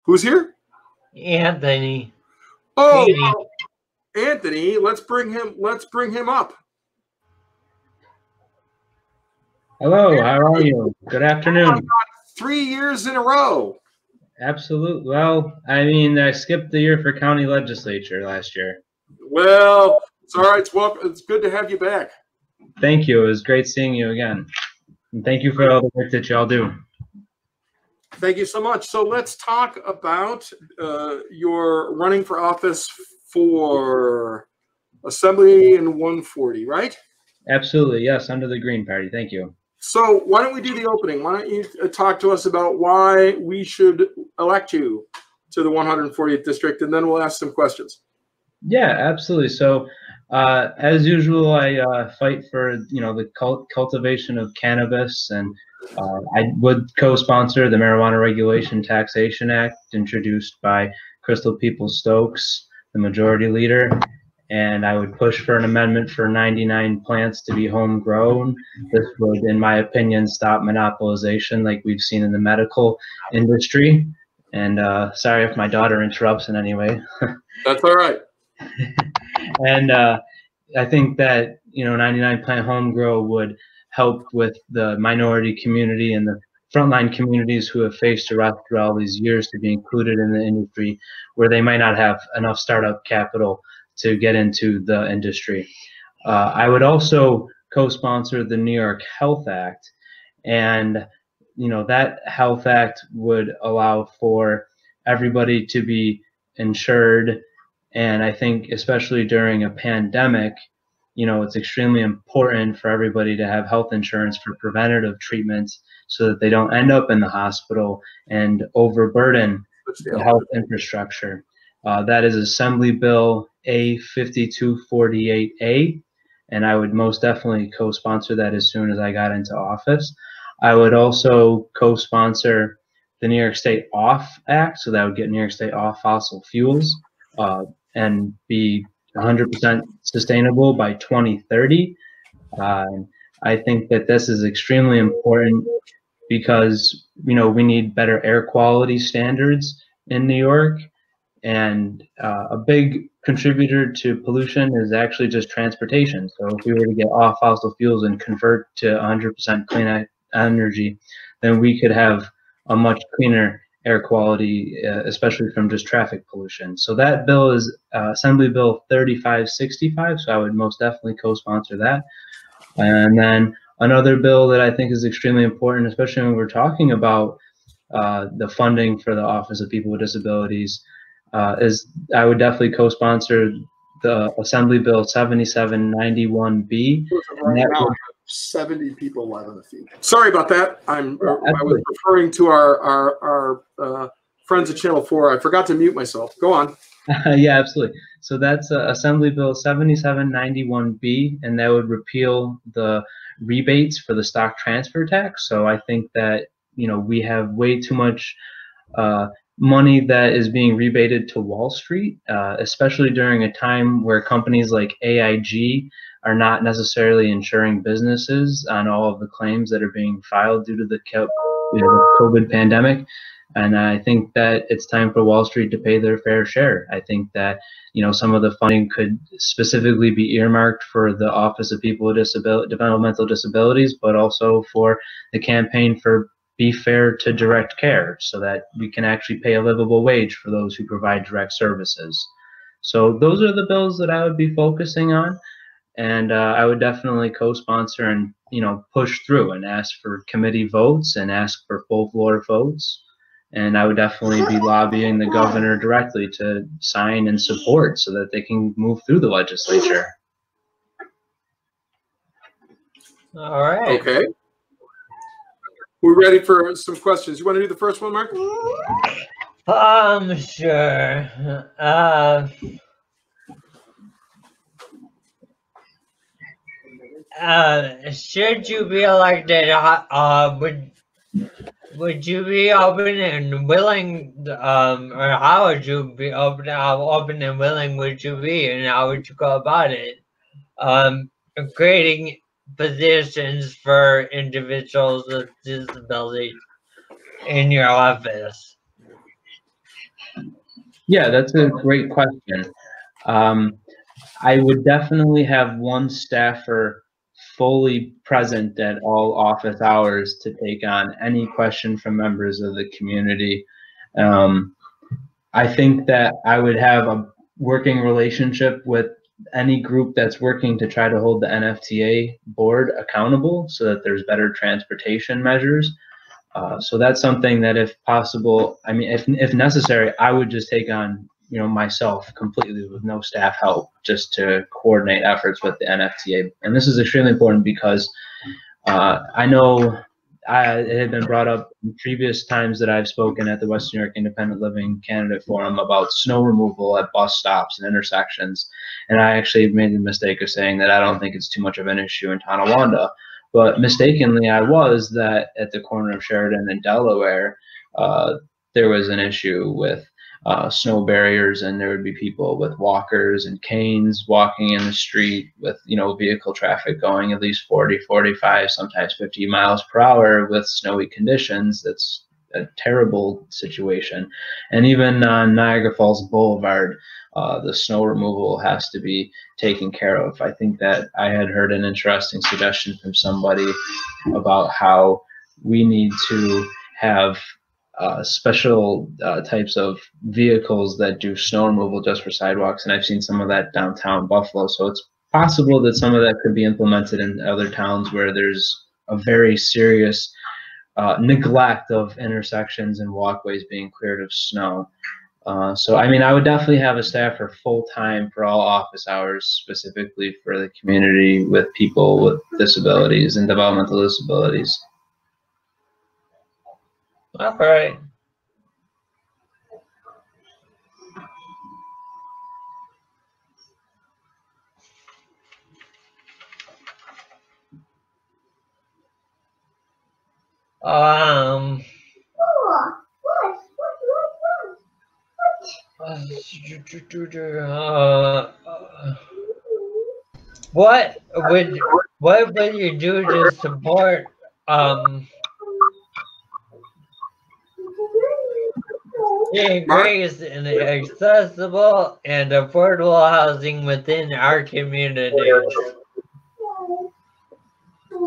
Who's here? Anthony. Oh, Anthony. Let's bring him up. Hello, how are you? Good afternoon. Oh my God, 3 years in a row. Absolutely. Well, I mean, I skipped the year for county legislature last year. Well, it's all right. It's good to have you back. Thank you. It was great seeing you again. And thank you for all the work that y'all do. Thank you so much. So let's talk about your running for office for Assembly in 140, right? Absolutely. Yes, under the Green Party. Thank you. So why don't we do the opening? Why don't you talk to us about why we should elect you to the 140th district, and then we'll ask some questions. Yeah, absolutely. So as usual, I fight for, the cultivation of cannabis, and I would co-sponsor the Marijuana Regulation Taxation Act introduced by Crystal Peoples-Stokes, the majority leader. And I would push for an amendment for 99 plants to be homegrown. This would, in my opinion, stop monopolization like we've seen in the medical industry. And sorry if my daughter interrupts in any way. That's all right. And I think that 99 plant home grow would help with the minority community and the frontline communities who have faced arrest through all these years to be included in the industry, where they might not have enough startup capital to get into the industry. I would also co-sponsor the New York Health Act, and that Health Act would allow for everybody to be insured. And I think especially during a pandemic, it's extremely important for everybody to have health insurance for preventative treatments so that they don't end up in the hospital and overburden the health infrastructure. That is Assembly Bill A5248A, and I would most definitely co-sponsor that as soon as I got into office. I would also co-sponsor the New York State Off Act, so that would get New York State off fossil fuels and be 100% sustainable by 2030. I think that this is extremely important because we need better air quality standards in New York, and a big contributor to pollution is actually just transportation. So if we were to get off fossil fuels and convert to 100% clean energy, then we could have a much cleaner air quality, especially from just traffic pollution. So that bill is Assembly Bill 3565, so I would most definitely co-sponsor that. And then another bill that I think is extremely important, especially when we're talking about the funding for the Office of People with Disabilities, is I would definitely co-sponsor the Assembly Bill 7791B. Right now, 70 people live on the feed. Sorry about that. I was referring to our friends at Channel 4. I forgot to mute myself. Go on. Yeah, absolutely. So that's Assembly Bill 7791B, and that would repeal the rebates for the stock transfer tax. So I think that we have way too much money that is being rebated to Wall Street, especially during a time where companies like AIG are not necessarily insuring businesses on all of the claims that are being filed due to the COVID pandemic. And I think that it's time for Wall Street to pay their fair share. I think that some of the funding could specifically be earmarked for the Office of People with Developmental Disabilities, but also for the campaign for Be Fair to Direct Care, so that we can actually pay a livable wage for those who provide direct services. So those are the bills that I would be focusing on, and I would definitely co-sponsor and push through and ask for committee votes and ask for full floor votes. And I would definitely be lobbying the governor directly to sign and support so that they can move through the legislature. All right. Okay. We're ready for some questions. You want to do the first one, Mark? Sure. Should you be elected, would you be open and willing, or how would you be open? How open and willing would you be, and how would you go about it? Creating positions for individuals with disabilities in your office. Yeah, that's a great question. I would definitely have one staffer fully present at all office hours to take on any question from members of the community. I think that I would have a working relationship with any group that's working to try to hold the NFTA board accountable so that there's better transportation measures. So that's something that, if possible, I mean, if necessary, I would just take on, myself completely with no staff help, just to coordinate efforts with the NFTA. And this is extremely important because I know it had been brought up in previous times that I've spoken at the Western New York Independent Living Candidate Forum about snow removal at bus stops and intersections. And I actually made the mistake of saying that I don't think it's too much of an issue in Tonawanda. But mistakenly, I was that at the corner of Sheridan and Delaware, there was an issue with snow barriers, and there would be people with walkers and canes walking in the street with, vehicle traffic going at least 40, 45, sometimes 50 miles per hour with snowy conditions. That's a terrible situation. And even on Niagara Falls Boulevard, the snow removal has to be taken care of. I think that I had heard an interesting suggestion from somebody about how we need to have special types of vehicles that do snow removal just for sidewalks, and I've seen some of that downtown Buffalo. So it's possible that some of that could be implemented in other towns where there's a very serious neglect of intersections and walkways being cleared of snow. So, I mean, I would definitely have a staffer full-time for all office hours, specifically for the community with people with disabilities and developmental disabilities. All right. What would you do to support increase in accessible and affordable housing within our communities?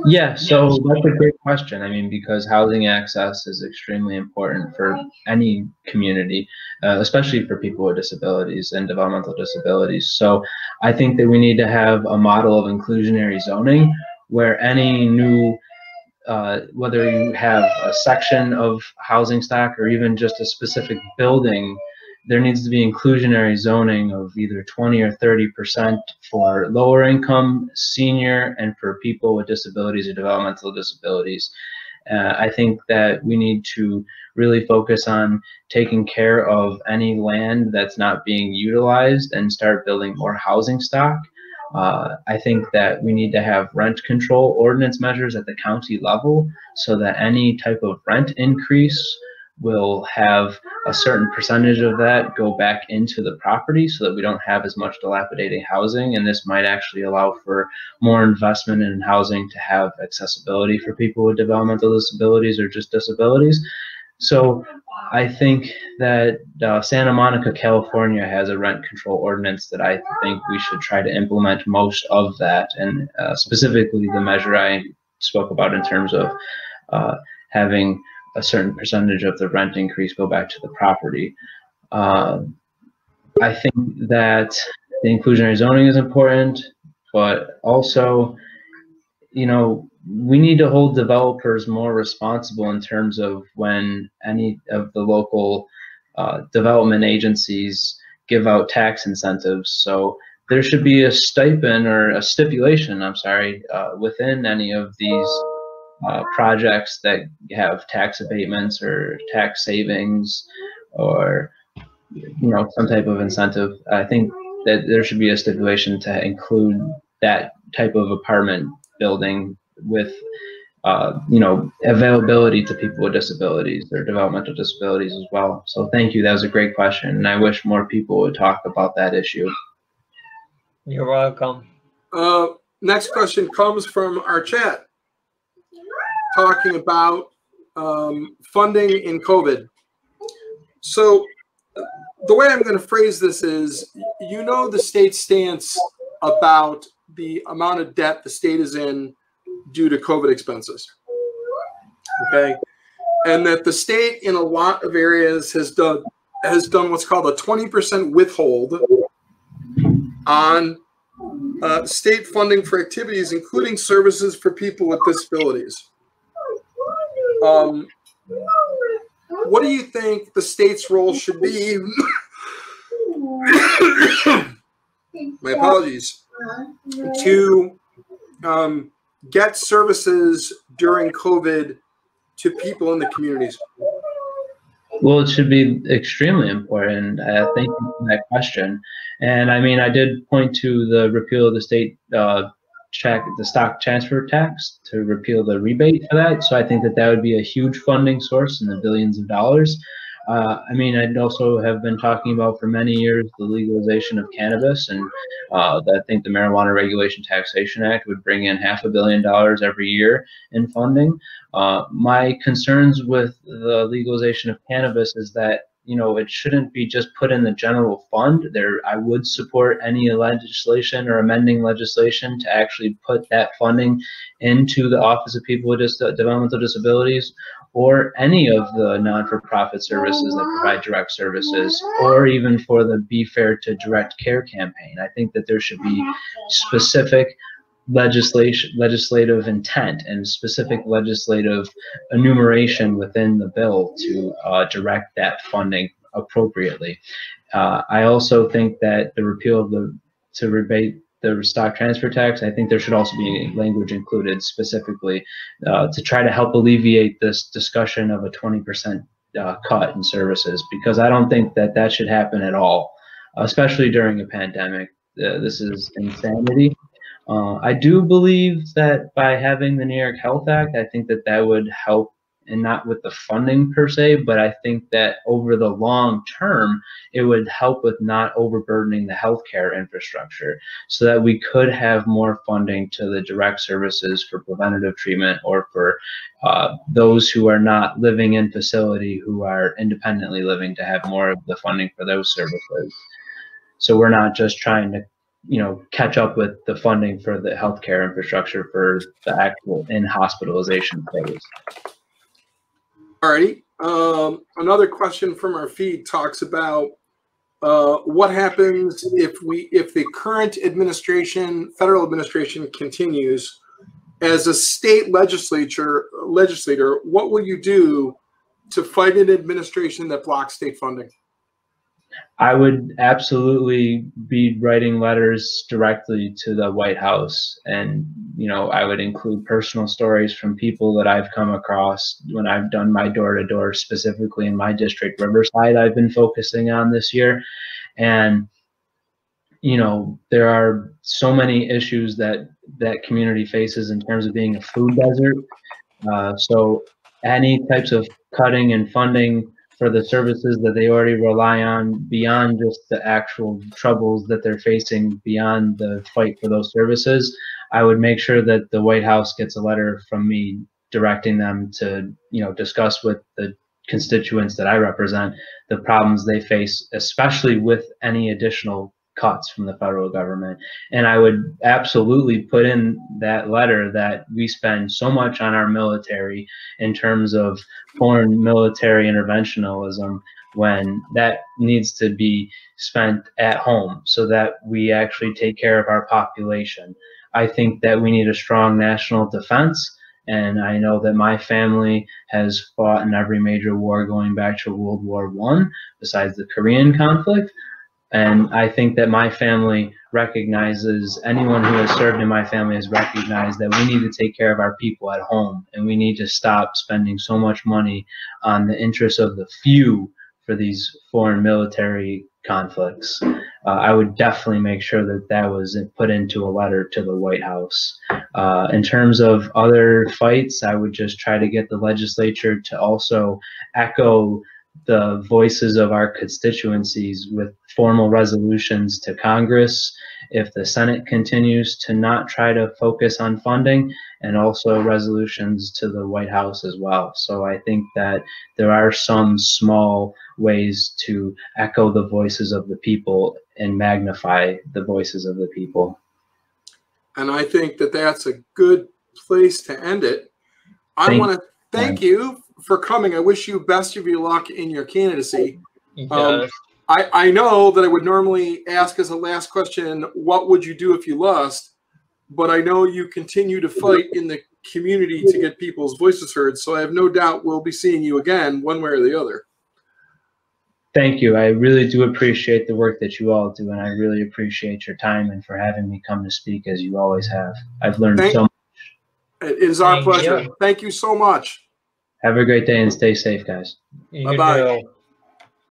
Yeah, so that's a great question. I mean, because housing access is extremely important for any community, especially for people with disabilities and developmental disabilities. So I think that we need to have a model of inclusionary zoning where any new, whether you have a section of housing stock or even just a specific building, there needs to be inclusionary zoning of either 20 or 30% for lower income, senior, and for people with disabilities or developmental disabilities. I think that we need to really focus on taking care of any land that's not being utilized and start building more housing stock. I think that we need to have rent control ordinance measures at the county level so that any type of rent increase will have a certain percentage of that go back into the property so that we don't have as much dilapidating housing. And this might actually allow for more investment in housing to have accessibility for people with developmental disabilities or just disabilities. So I think that Santa Monica, California has a rent control ordinance that I think we should try to implement most of that, and specifically the measure I spoke about in terms of having a certain percentage of the rent increase go back to the property. I think that the inclusionary zoning is important, but also, we need to hold developers more responsible in terms of when any of the local development agencies give out tax incentives. So there should be a stipend or a stipulation, within any of these projects that have tax abatements or tax savings or some type of incentive. I think that there should be a stipulation to include that type of apartment building with availability to people with disabilities or developmental disabilities as well. So thank you. That was a great question, and I wish more people would talk about that issue. You're welcome. Next question comes from our chat, talking about funding in COVID. So the way I'm going to phrase this is, you know, the state's stance about the amount of debt the state is in due to COVID expenses. Okay. And that the state in a lot of areas has done what's called a 20% withhold on state funding for activities, including services for people with disabilities. What do you think the state's role should be? My apologies. To get services during COVID to people in the communities? Well, it should be extremely important. Thank you for that question. And I mean, I did point to the repeal of the state the stock transfer tax to repeal the rebate for that. So I think that that would be a huge funding source in the billions of dollars. I mean, I'd also have been talking about for many years the legalization of cannabis, and I think the Marijuana Regulation Taxation Act would bring in $500 million every year in funding. My concerns with the legalization of cannabis is that, you know, it shouldn't be just put in the general fund. I would support any legislation or amending legislation to actually put that funding into the Office of People with Developmental Disabilities, or any of the non-for-profit services that provide direct services, or even for the Be Fair to Direct Care campaign. I think that there should be specific legislative intent and specific legislative enumeration within the bill to direct that funding appropriately. I also think that the repeal of to rebate the stock transfer tax, I think there should also be language included specifically to try to help alleviate this discussion of a 20% cut in services, because I don't think that that should happen at all, especially during a pandemic. This is insanity. I do believe that by having the New York Health Act, I think that that would help, and not with the funding per se, but I think that over the long term, it would help with not overburdening the healthcare infrastructure, so that we could have more funding to the direct services for preventative treatment, or for those who are not living in facility, who are independently living, to have more of the funding for those services. So we're not just trying to, you know, catch up with the funding for the healthcare infrastructure for the actual in-hospitalization phase. Alrighty. Another question from our feed talks about what happens if the current administration, federal administration, continues. As a state legislator, what will you do to fight an administration that blocks state funding? I would absolutely be writing letters directly to the White House, and, you know, I would include personal stories from people that I've come across when I've done my door-to-door, specifically in my district, Riverside, I've been focusing on this year. And, you know, there are so many issues that that community faces in terms of being a food desert. So any types of cutting and funding for the services that they already rely on, beyond just the actual troubles that they're facing, beyond the fight for those services, I would make sure that the White House gets a letter from me directing them to, you know, discuss with the constituents that I represent the problems they face, especially with any additional cuts from the federal government. And I would absolutely put in that letter that we spend so much on our military in terms of foreign military interventionism, when that needs to be spent at home so that we actually take care of our population. I think that we need a strong national defense, and I know that my family has fought in every major war going back to World War I, besides the Korean conflict. And I think that my family recognizes, anyone who has served in my family has recognized that we need to take care of our people at home, and we need to stop spending so much money on the interests of the few for these foreign military conflicts. I would definitely make sure that that was put into a letter to the White House. In terms of other fights, I would just try to get the legislature to also echo the voices of our constituencies with formal resolutions to Congress if the Senate continues to not try to focus on funding, and also resolutions to the White House as well. So I think that there are some small ways to echo the voices of the people and magnify the voices of the people. And I think that that's a good place to end it. I want to thank you for coming. I wish you best of your luck in your candidacy. Yes. I know that I would normally ask as a last question, what would you do if you lost? But I know you continue to fight in the community to get people's voices heard. So I have no doubt we'll be seeing you again one way or the other. Thank you. I really do appreciate the work that you all do, and I really appreciate your time and for having me come to speak as you always have. I've learned so much. It is our pleasure. Thank you so much. Have a great day and stay safe, guys. Bye-bye.